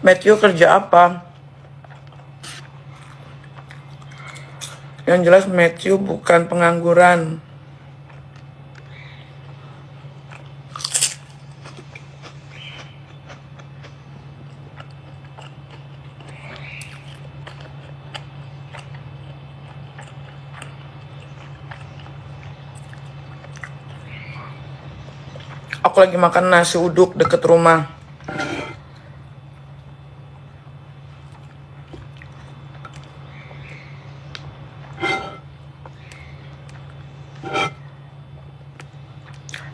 Matthew kerja apa? Yang jelas Matthew bukan pengangguran. Aku lagi makan nasi uduk deket rumah.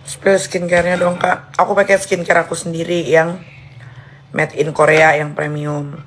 Spill skincare-nya dong kak. Aku pakai skincare aku sendiri yang made in Korea yang premium.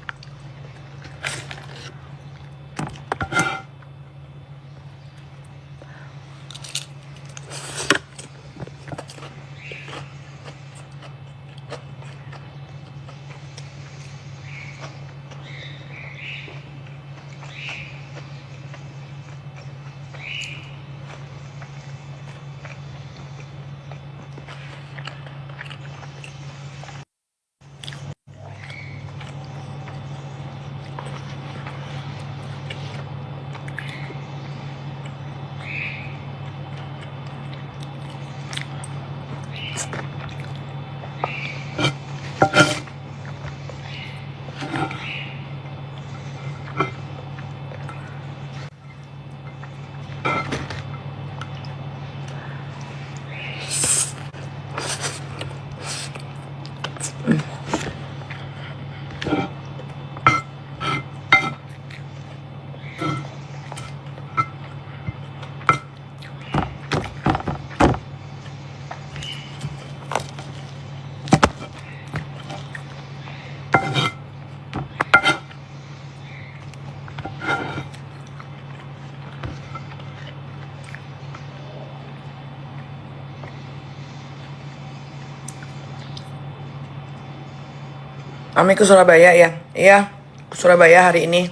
Ami ke Surabaya ya? Iya, ke Surabaya hari ini.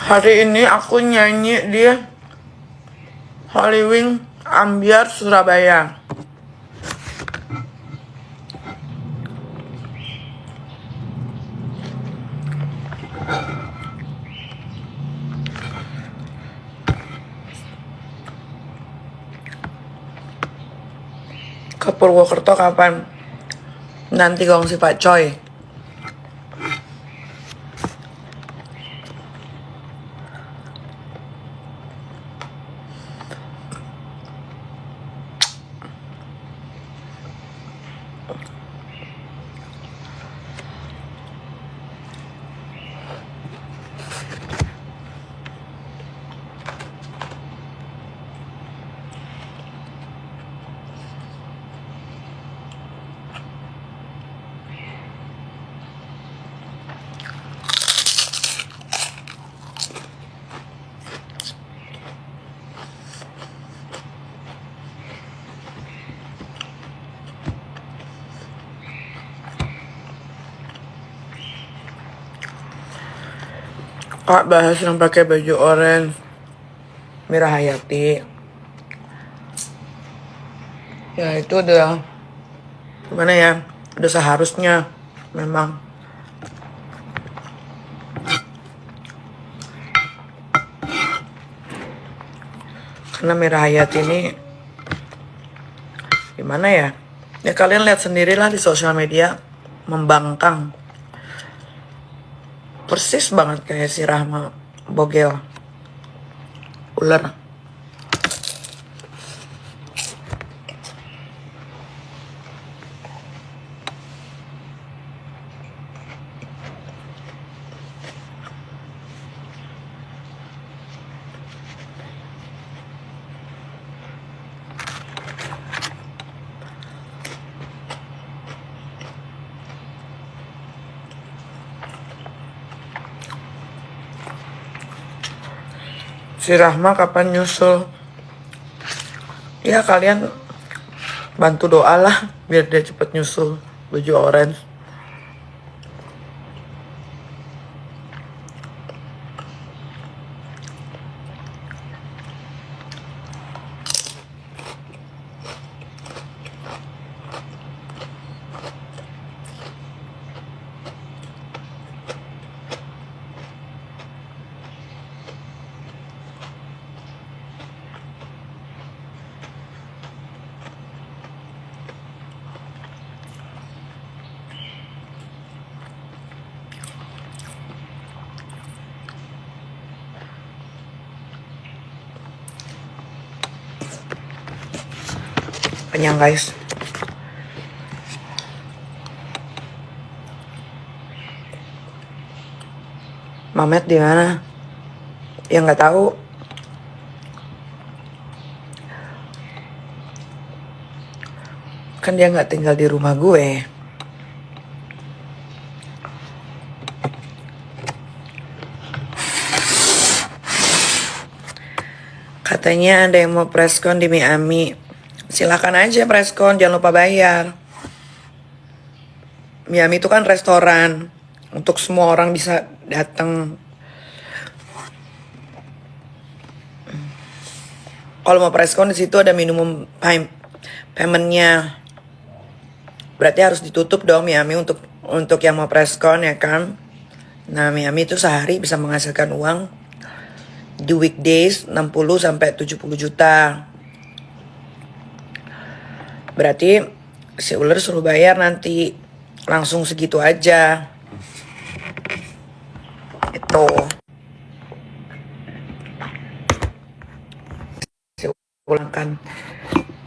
Hari ini aku nyanyi di Holywing Ambiar Surabaya. Ke Purwokerto kapan? Nanti gongsi Pak Coy. Kak bahas yang pakai baju orange, Mira Hayati. Ya itu udah gimana ya? Udah seharusnya memang. Karena Mira Hayati ini gimana ya? Ya kalian lihat sendirilah di sosial media, membangkang. Persis banget kayak si Rahma Bogel. Ular. Si Rahma kapan nyusul? Ya kalian bantu doa lah biar dia cepet nyusul baju orange. Kenyang guys. Mamet di mana? Ya nggak tahu. Kan dia nggak tinggal di rumah gue. Katanya ada yang mau preskon di Miami. Silakan aja preskon, jangan lupa bayar. Miami itu kan restoran untuk semua orang bisa datang. Kalau mau preskon di situ ada minimum paymentnya. Berarti harus ditutup dong Miami untuk yang mau preskon ya kan. Nah Miami itu sehari bisa menghasilkan uang di weekdays 60 sampai 70 juta. Berarti si ular suruh bayar nanti langsung segitu aja. Itu. Ulangkan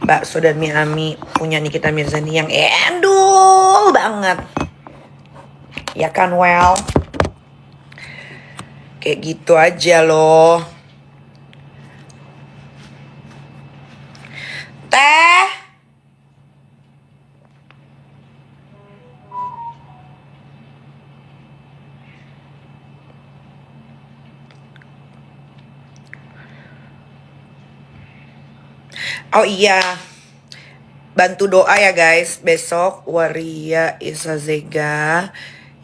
bakso dan Miami punya Nikita Mirzani yang endul banget. Ya kan well. Kayak gitu aja loh. Teh. Oh iya, bantu doa ya guys. Besok Waria Isazega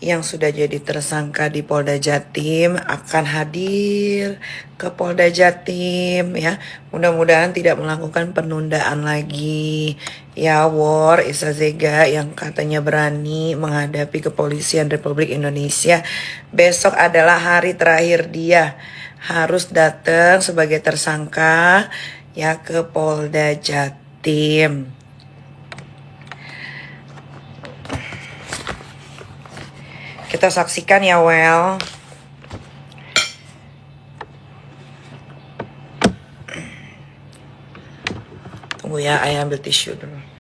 yang sudah jadi tersangka di Polda Jatim akan hadir ke Polda Jatim ya. Mudah-mudahan tidak melakukan penundaan lagi. Ya War Isazega yang katanya berani menghadapi kepolisian Republik Indonesia. Besok adalah hari terakhir dia harus datang sebagai tersangka ya ke Polda Jatim. Kita saksikan ya well. Tunggu ya, ayah ambil tisu dulu.